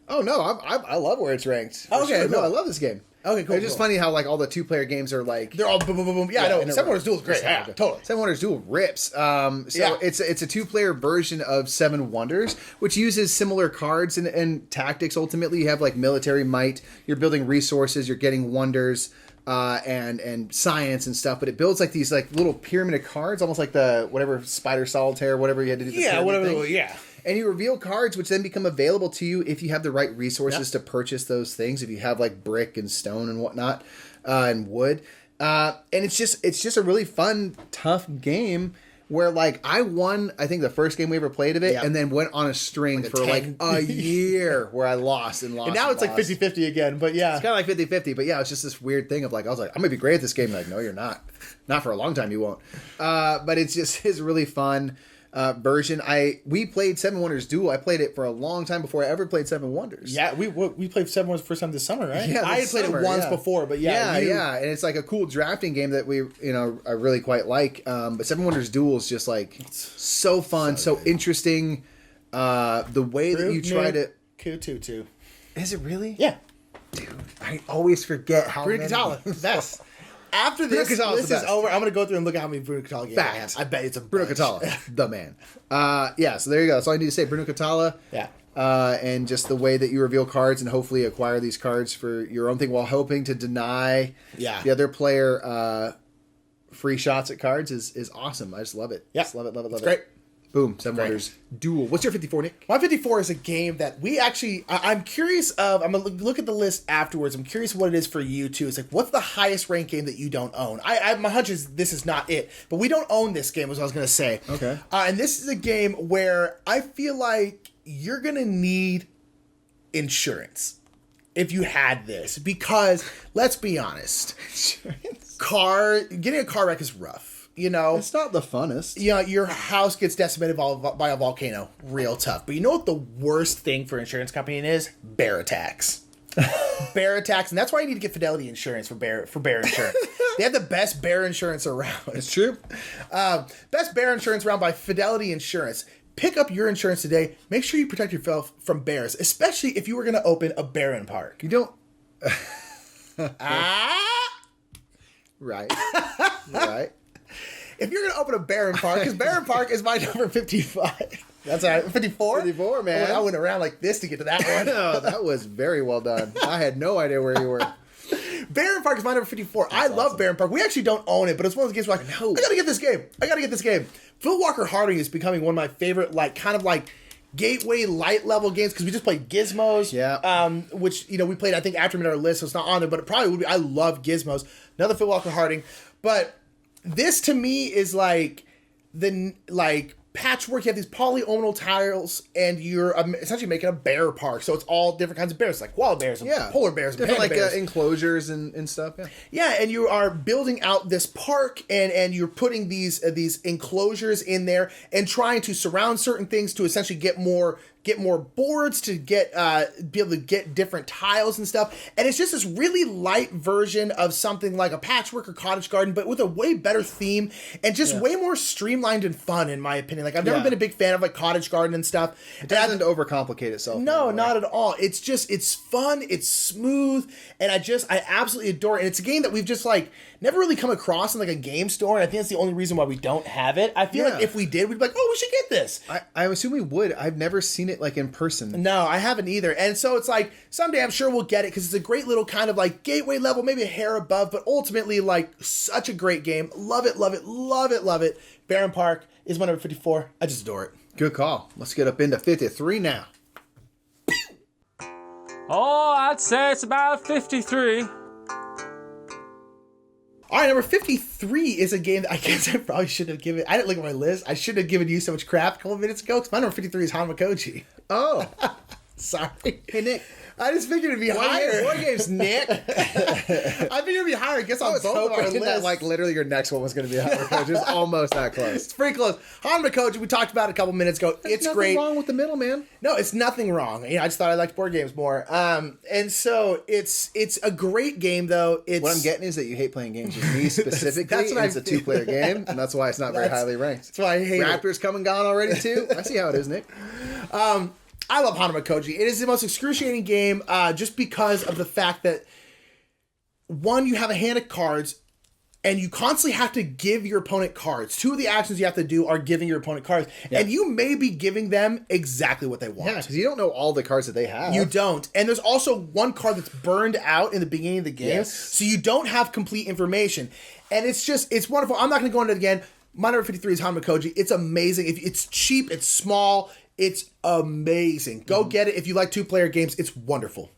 Oh no, I love where it's ranked. Okay, sure. cool. No, I love this game. Okay, cool. It's just funny how like all the two-player games are like they're all boom, boom, boom, boom. Yeah, I know. Seven Wonders Duel is great. Yeah, totally. Seven Wonders Duel rips. It's a two-player version of Seven Wonders, which uses similar cards and tactics. Ultimately, you have like military might. You're building resources. You're getting wonders. And science and stuff, but it builds like these like little pyramid of cards, almost like the whatever Spider Solitaire, whatever you had to do. Yeah. And you reveal cards which then become available to you if you have the right resources to purchase those things. If you have like brick and stone and whatnot, and wood, and it's just a really fun, tough game. Where like I won, I think the first game we ever played of it, and then went on a string for like a year where I lost. And now it's like 50-50 again, but yeah. It's kind of like 50-50, but yeah, it's just this weird thing of like, I was like, I'm going to be great at this game. Like, no, you're not. Not for a long time, you won't. But it's just his really fun version. We played Seven Wonders Duel. I played it for a long time before I ever played Seven Wonders. Yeah, we played Seven Wonders the first time this summer, right? Yeah, I had played it once before, but yeah. And it's like a cool drafting game that I really quite like. But Seven Wonders Duel is just like so fun, so interesting. The way that you try to... Q22. Is it really? Yeah. Dude, I always forget how Bruno many... Catala, best. After this is over, I'm going to go through and look at how many Bruno Catala games I have. I bet it's a Bruno Catala, the man. So there you go. That's all I need to say. Bruno Catala. Yeah. And just the way that you reveal cards and hopefully acquire these cards for your own thing while hoping to deny the other player free shots at cards is awesome. I just love it. Yeah. Just love it. It's great. Boom. Seven Wonders Duel. What's your 54, Nick? My 54 is a game that we actually... I'm curious of... I'm going to look at the list afterwards. I'm curious what it is for you, too. It's like, what's the highest ranked game that you don't own? My hunch is this is not it. But we don't own this game, is what I was going to say. Okay. And this is a game where I feel like you're going to need insurance if you had this. Because, let's be honest, getting a car wreck is rough. You know, it's not the funnest. You know, your house gets decimated by a volcano. Real tough. But you know what the worst thing for an insurance company is? Bear attacks. Bear attacks. And that's why you need to get Fidelity Insurance for bear insurance. They have the best bear insurance around. It's true. Best bear insurance around by Fidelity Insurance. Pick up your insurance today. Make sure you protect yourself from bears, especially if you were going to open a bear park. You don't... Right. Right. If you're going to open a Barron Park, because Barron Park is my number 55. That's all right. 54? 54, man. I went around like this to get to that one. No, that was very well done. I had no idea where you were. Barron Park is my number 54. I love Barron Park. We actually don't own it, but it's one of the games where I got to get this game. I got to get this game. Phil Walker Harding is becoming one of my favorite, kind of gateway light level games, because we just played Gizmos. Yeah. Which, we played, I think, after mid our list, so it's not on there, but it probably would be. I love Gizmos. Another Phil Walker Harding. But this to me is patchwork. You have these polyomino tiles, and you're essentially making a bear park. So it's all different kinds of bears, like koala bears and polar bears and different panda bears. Enclosures and stuff. Yeah, and you are building out this park, and you're putting these enclosures in there and trying to surround certain things to essentially get more boards to be able to get different tiles and stuff. And it's just this really light version of something like a patchwork or cottage garden, but with a way better theme and just way more streamlined and fun, in my opinion. I've never been a big fan of cottage garden and stuff. It doesn't overcomplicate itself. No, not at all. It's fun, it's smooth, and I absolutely adore it. And it's a game that we've just never really come across in a game store, and I think that's the only reason why we don't have it. I feel like if we did, we'd be like, oh, we should get this. I assume we would. I've never seen it in person. No, I haven't either. And so it's someday I'm sure we'll get it, because it's a great little kind of gateway level, maybe a hair above, but ultimately such a great game. Love it, love it, love it, love it. Barron Park is my number 54. I just adore it. Good call. Let's get up into 53 now. Oh, I'd say it's about 53. All right, number 53 is a game that I guess I probably should have given. I didn't look at my list. I should have given you so much crap a couple of minutes ago because my number 53 is Hanamakoji. Oh. Sorry. Hey, Nick. I just figured it'd be higher. War games, Nick. I figured it'd be higher. I guess on both of our lists. That, like, literally your next one was going to be Hanamakoji. It's almost that close. It's pretty close. Hanamakoji, we talked about it a couple minutes ago. It's great. Nothing wrong with the middle, man. No, it's nothing wrong. I just thought I liked board games more. And so it's a great game, though. What I'm getting is that you hate playing games with me specifically. That's what it's a 2-player game, and that's why it's not very highly ranked. That's why I hate Raptors come and gone already, too. I see how it is, Nick. I love Hanamakoji. It is the most excruciating game just because of the fact that, one, you have a hand of cards, and you constantly have to give your opponent cards. 2 of the actions you have to do are giving your opponent cards, and you may be giving them exactly what they want. Yeah, because you don't know all the cards that they have. You don't. And there's also one card that's burned out in the beginning of the game, so you don't have complete information. And it's wonderful. I'm not going to go into it again. My number 53 is Hanamakoji. It's amazing. It's cheap, it's small, it's amazing. Go get it. If you like 2-player games, it's wonderful.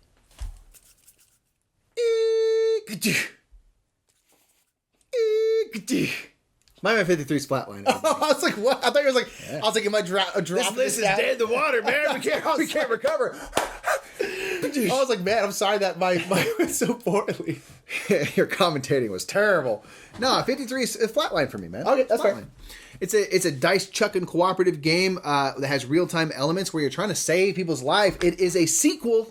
My number 53 is Flatline. I was like, what? I thought you was like, I was like, am I drop This is dead in the water, man. We can't recover. I was like, man, I'm sorry that my went so poorly. Your commentating was terrible. No, 53 is Flatline for me, man. Okay, that's Flatline. Fair. It's a dice chucking cooperative game that has real-time elements where you're trying to save people's life. It is a sequel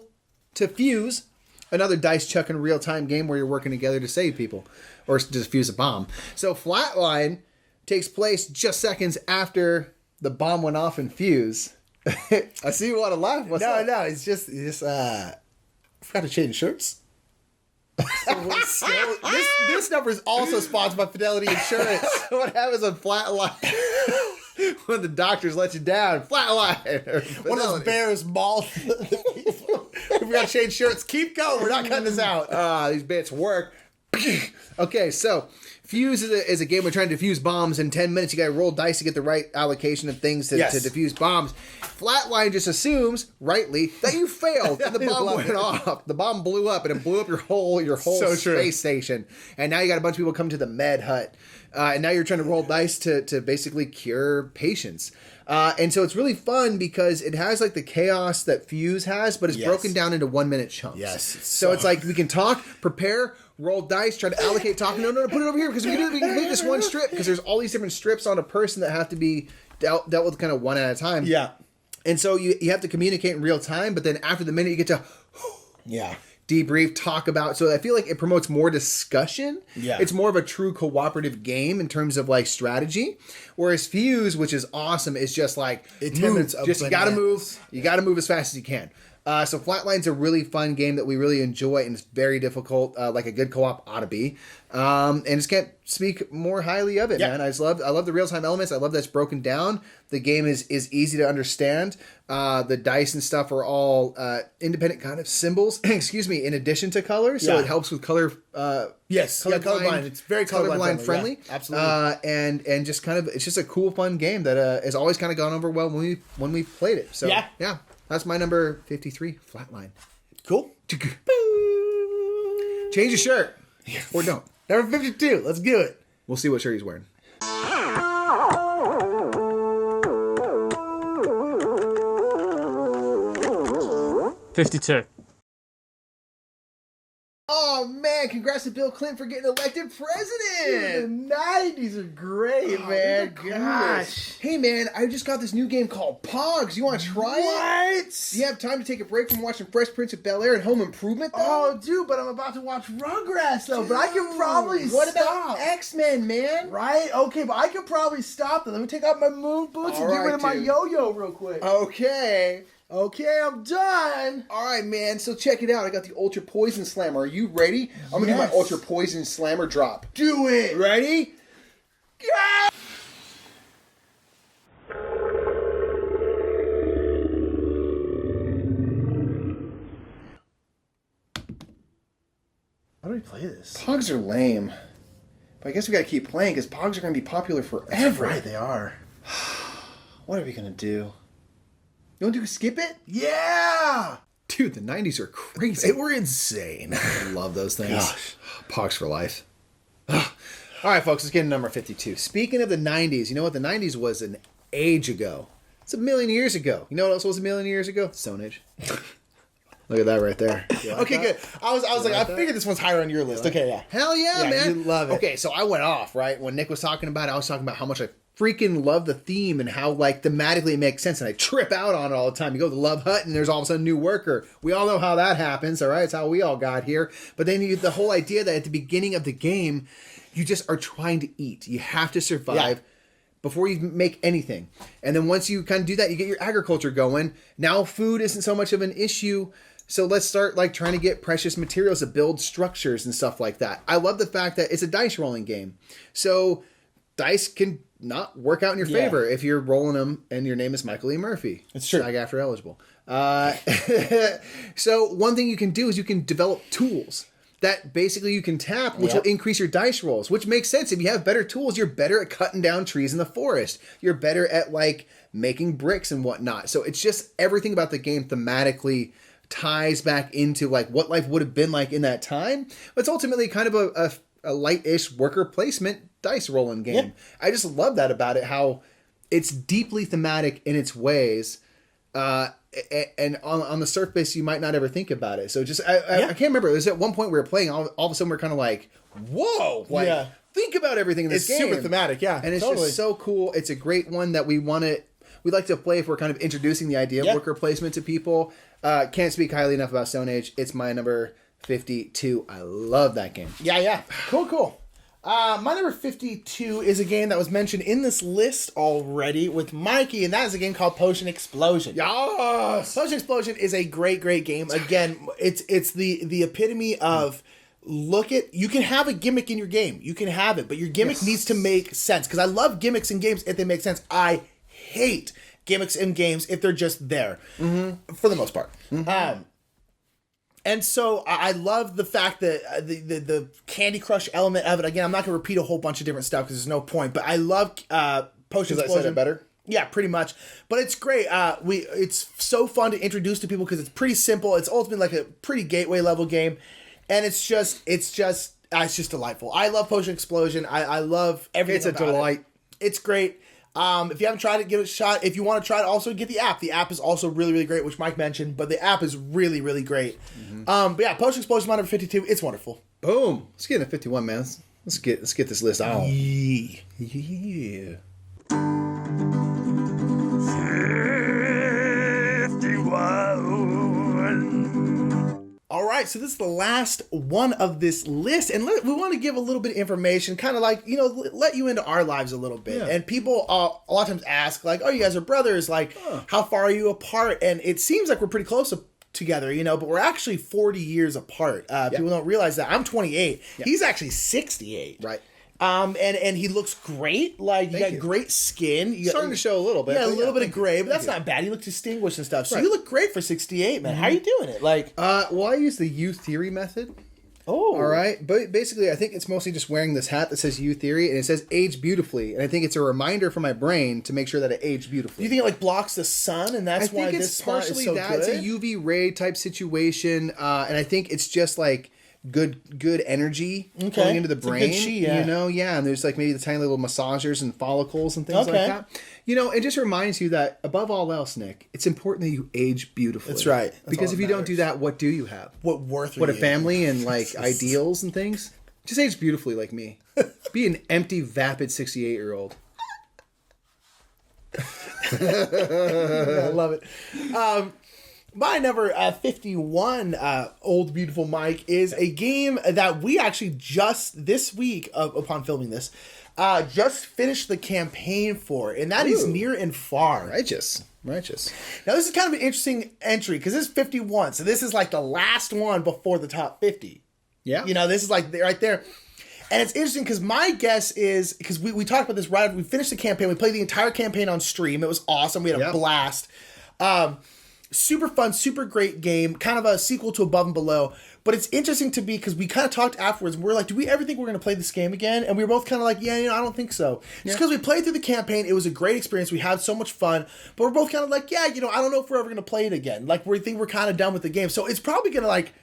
to Fuse, another dice chucking real-time game where you're working together to save people or to defuse a bomb. So Flatline takes place just seconds after the bomb went off in Fuse. I see you want to laugh. What's up? No, it's just I forgot to change shirts. This number is also sponsored by Fidelity Insurance. What happens on Flatline when the doctors let you down? Flatline. One of those bears mauled the people. We forgot to change shirts. Keep going. We're not cutting this out. These bits work. Okay, so Fuse is a game we're trying to defuse bombs. In 10 minutes, you got to roll dice to get the right allocation of things to defuse bombs. Flatline just assumes, rightly, that you failed and the bomb went off. The bomb blew up and it blew up your whole space station. And now you got a bunch of people come to the med hut. And now you're trying to roll dice to basically cure patients. And so it's really fun because it has like the chaos that Fuse has, but it's broken down into 1-minute chunks. Yes. So it's like we can talk, prepare, roll dice, try to allocate talking. No, put it over here because we can complete this one strip because there's all these different strips on a person that have to be dealt with kind of one at a time. Yeah. And so you have to communicate in real time, but then after the minute you get to debrief, talk about. So I feel like it promotes more discussion. Yeah. It's more of a true cooperative game in terms of like strategy. Whereas Fuse, which is awesome, is just like move. Just you gotta move. You gotta move as fast as you can. So Flatline's a really fun game that we really enjoy, and it's very difficult, like a good co-op ought to be. And just can't speak more highly of it, man. I love the real-time elements. I love that it's broken down. The game is easy to understand. The dice and stuff are all independent kind of symbols, in addition to color. So it helps with color. Colorblind. It's very colorblind friendly. Yeah, absolutely. And just kind of, it's just a cool, fun game that has always kind of gone over well when we played it. So yeah. That's my number 53, Flatline. Cool. Change your shirt. Or don't. Number 52. Let's do it. We'll see what shirt he's wearing. 52. Oh man, congrats to Bill Clinton for getting elected president. Dude, the 90s are great, man. Gosh. Hey man, I just got this new game called Pogs. You want to try it? What? Do you have time to take a break from watching Fresh Prince of Bel-Air and Home Improvement though? Oh, dude, but I'm about to watch Rugrats though. But I can probably What stop. about X-Men, man? Right? Okay, but I can probably stop them. Let me take out my moon boots and get rid of my yo-yo real quick. Okay. Okay, I'm done. All right, man. So check it out. I got the Ultra Poison Slammer. Are you ready? I'm going to do my Ultra Poison Slammer drop. Do it. Ready? Yeah! How do we play this? Pogs are lame. But I guess we got to keep playing because Pogs are going to be popular forever. That's right, they are. What are we going to do? You want to skip it? Yeah! Dude, the 90s are crazy. They were insane. I love those things. Gosh. Pogs for life. All right, folks, let's get to number 52. Speaking of the 90s, you know what? The 90s was an age ago. It's a million years ago. You know what else was a million years ago? Stone Age. Look at that right there. Okay, good. I was like, I figured this one's higher on your list. Okay, yeah. Hell yeah, man. You love it. Okay, so I went off, right? When Nick was talking about it, I was talking about how much I freaking love the theme and how, like, thematically it makes sense. And I trip out on it all the time. You go to the Love Hut and there's all of a sudden a new worker. We all know how that happens, all right? It's how we all got here. But then the whole idea that at the beginning of the game, you just are trying to eat. You have to survive before you make anything. And then once you kind of do that, you get your agriculture going. Now food isn't so much of an issue. So let's start like trying to get precious materials to build structures and stuff like that. I love the fact that it's a dice rolling game. So dice can not work out in your favor if you're rolling them and your name is Michael E. Murphy. It's true. SAG after eligible. So one thing you can do is you can develop tools that basically you can tap, which will increase your dice rolls, which makes sense. If you have better tools, you're better at cutting down trees in the forest. You're better at like making bricks and whatnot. So it's just everything about the game thematically ties back into like what life would have been like in that time. But it's ultimately kind of a light-ish worker placement dice rolling game. Yeah. I just love that about it, how it's deeply thematic in its ways. And on the surface, you might not ever think about it. So just, I can't remember. There's at one point we were playing, all of a sudden we're kind of like, whoa, like think about everything in this game. It's super thematic, And it's just so cool. It's a great one that we like to play if we're kind of introducing the idea of worker placement to people. Can't speak highly enough about Stone Age. It's my number 52. I love that game. Yeah. Cool. My number 52 is a game that was mentioned in this list already with Mikey, and that is a game called Potion Explosion. Yes! Potion Explosion is a great game. Again, it's the epitome of you can have a gimmick in your game. You can have it, but your gimmick needs to make sense. Because I love gimmicks in games if they make sense. I hate gimmicks in games if they're just there, for the most part. Mm-hmm. And so I love the fact that the Candy Crush element of it. Again, I'm not going to repeat a whole bunch of different stuff because there's no point. But I love Potion Explosion. I said it better? Yeah, pretty much. But it's great. It's so fun to introduce to people because it's pretty simple. It's ultimately like a pretty gateway level game, and it's just delightful. I love Potion Explosion. I love everything. It's a delight. It's great. If you haven't tried it, give it a shot. If you want to try it, also get the app. The app is also really, really great, which Mike mentioned, but the app is really, really great. But yeah, Potion Explosion is my number 52. It's wonderful. Boom. Let's get into 51, man. Let's get this list out. Yeah. 51. All right, so this is the last one of this list, and we want to give a little bit of information, kind of like, let you into our lives a little bit. Yeah. And people a lot of times ask, like, oh, you guys are brothers, like, how far are you apart? And it seems like we're pretty close together, but we're actually 40 years apart. People don't realize that. I'm 28. Yeah. He's actually 68. Right. And he looks great. Like, you got great skin. Starting to show a little bit. Yeah, a little bit of gray, but that's not bad. You look distinguished and stuff. So you look great for 68, man. How are you doing it? Like, well, I use the U theory method. Oh. All right. But basically, I think it's mostly just wearing this hat that says U theory, and it says age beautifully. And I think it's a reminder for my brain to make sure that it aged beautifully. Do you think it like blocks the sun, and that's why this spot is so good? It's a UV ray type situation, and I think it's just like good energy going into the brain. It's a good chi, and there's like maybe the tiny little massagers and follicles and things like that. It just reminds you that above all else, Nick, it's important that you age beautifully. That's right. Because if you don't do that, what do you have? What worth? What a family and like ideals and things. Just age beautifully like me. Be an empty, vapid 68-year-old. I love it. My number 51, Old Beautiful Mike, is a game that we actually just this week, upon filming this, just finished the campaign for, and that is Near and Far. Righteous. Now, this is kind of an interesting entry, because this is 51, so this is like the last one before the top 50. Yeah. This is like right there. And it's interesting, because my guess is, because we talked about this right, we finished the campaign, we played the entire campaign on stream, it was awesome, we had a blast. Super fun, super great game, kind of a sequel to Above and Below. But it's interesting to me because we kind of talked afterwards. And we're like, do we ever think we're going to play this game again? And we were both kind of like, I don't think so. Just because we played through the campaign, it was a great experience. We had so much fun. But we're both kind of like, I don't know if we're ever going to play it again. Like, we think we're kind of done with the game. So it's probably going to, like,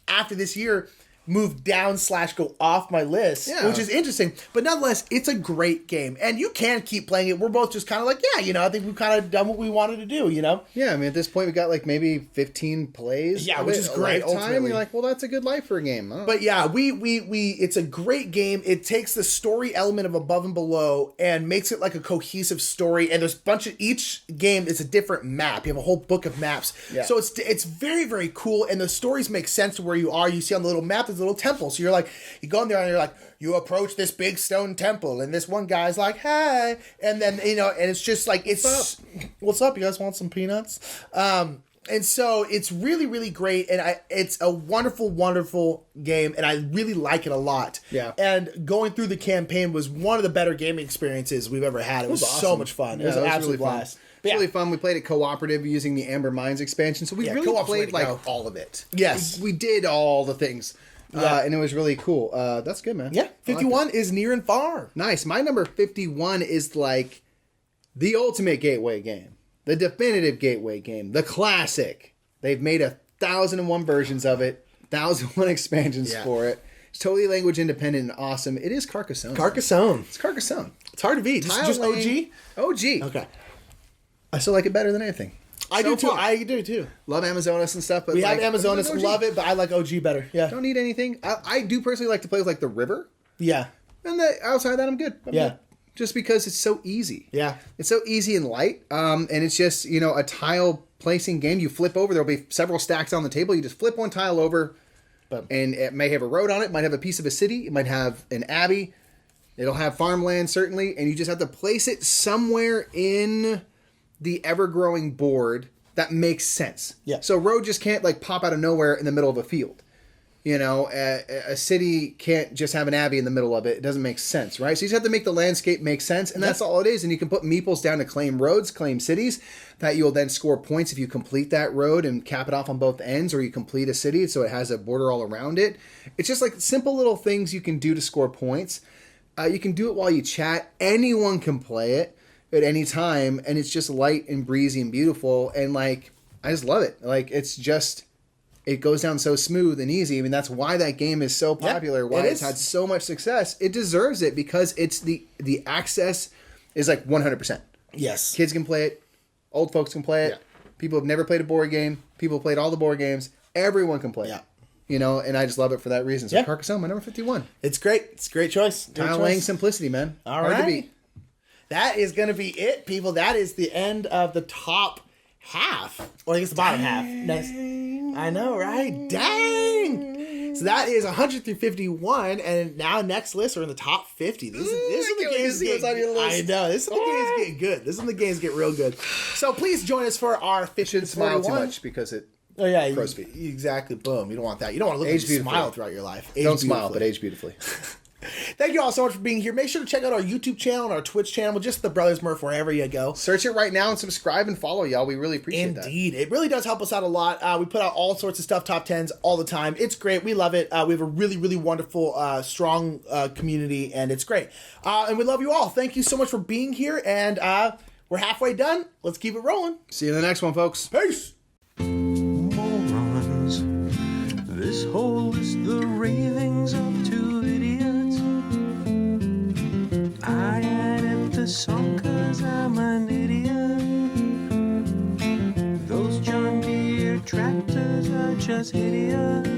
after this year, move down / go off my list, which is interesting. But nonetheless, it's a great game, and you can keep playing it. We're both just kind of like, I think we've kind of done what we wanted to do, Yeah, I mean, at this point, we got like maybe 15 plays. Yeah, which is great. Ultimately, you're like, well, that's a good life for a game. But yeah, it's a great game. It takes the story element of Above and Below and makes it like a cohesive story. And there's a bunch of each game is a different map. You have a whole book of maps, so it's very, very cool. And the stories make sense to where you are. You see on the little map. Little temple, so you're like, you go in there and you're like, you approach this big stone temple, and this one guy's like, hey, and then and it's just like, what's up? You guys want some peanuts? And so it's really, really great, and it's a wonderful, wonderful game, and I really like it a lot. Yeah. And going through the campaign was one of the better gaming experiences we've ever had. It was awesome. so much fun. It was an absolute really blast. It's really fun. We played it cooperative using the Amber Mines expansion, so we really played like all of it. Yes, we did all the things. And it was really cool. That's good, man. Yeah, 51 is near and far. Nice. My number 51 is like the ultimate gateway game, the definitive gateway game, the classic. They've made 1,001 versions of it, 1,001 expansions for it. It's totally language independent and awesome. It is Carcassonne. It's Carcassonne. It's hard to beat. Just OG? OG. Okay. I still like it better than anything. I do too. Love Amazonas and stuff, but we have Amazonas, love it, but I like OG better. Yeah. Don't need anything. I do personally like to play with like the river. Yeah. And outside of that, I'm good. I'm good. Just because it's so easy. Yeah. It's so easy and light. And it's just, a tile placing game. You flip over, there'll be several stacks on the table. You just flip one tile over, and it may have a road on it, might have a piece of a city, it might have an abbey, it'll have farmland certainly, and you just have to place it somewhere in the ever-growing board that makes sense. Yeah. So road just can't like pop out of nowhere in the middle of a field. A city can't just have an abbey in the middle of it. It doesn't make sense, right? So you just have to make the landscape make sense, and that's all it is. And you can put meeples down to claim roads, claim cities, that you'll then score points if you complete that road and cap it off on both ends, or you complete a city so it has a border all around it. It's just like simple little things you can do to score points. You can do it while you chat. Anyone can play it at any time, and it's just light and breezy and beautiful, and like I just love it. Like it goes down so smooth and easy. I mean, that's why that game is so popular, why it's had so much success. It deserves it because it's the access is like 100%. Yes. Kids can play it, old folks can play it, people have never played a board game, people have played all the board games, everyone can play it. And I just love it for that reason. So Carcassonne, my number 51. It's great. It's a great choice. Tile laying simplicity, man. All Hard right. to beat. That is going to be it, people. That is the end of the top half. Well, I guess the bottom half. Next. I know, right? Dang! So that is 100 through 51, and now next list are in the top 50. This is the games getting. I know. This is the games getting good. This is when the games get real good. So please join us for our 50 Shouldn't smile too much because it. Oh yeah, crow's feet. Exactly. Boom. You don't want that. You don't want to look at you smile throughout your life. Don't smile, but age beautifully. Thank you all so much for being here. Make sure to check out our YouTube channel and our Twitch channel, just the Brothers Murph, wherever you go. Search it right now and subscribe and follow, y'all. We really appreciate that. Indeed. It really does help us out a lot. We put out all sorts of stuff, top 10s, all the time. It's great. We love it. We have a really, really wonderful, strong community, and it's great. And we love you all. Thank you so much for being here, and we're halfway done. Let's keep it rolling. See you in the next one, folks. Peace. Morons. This whole list, the ravings of two idiots. I added the song 'cause I'm an idiot. Those John Deere tractors are just hideous.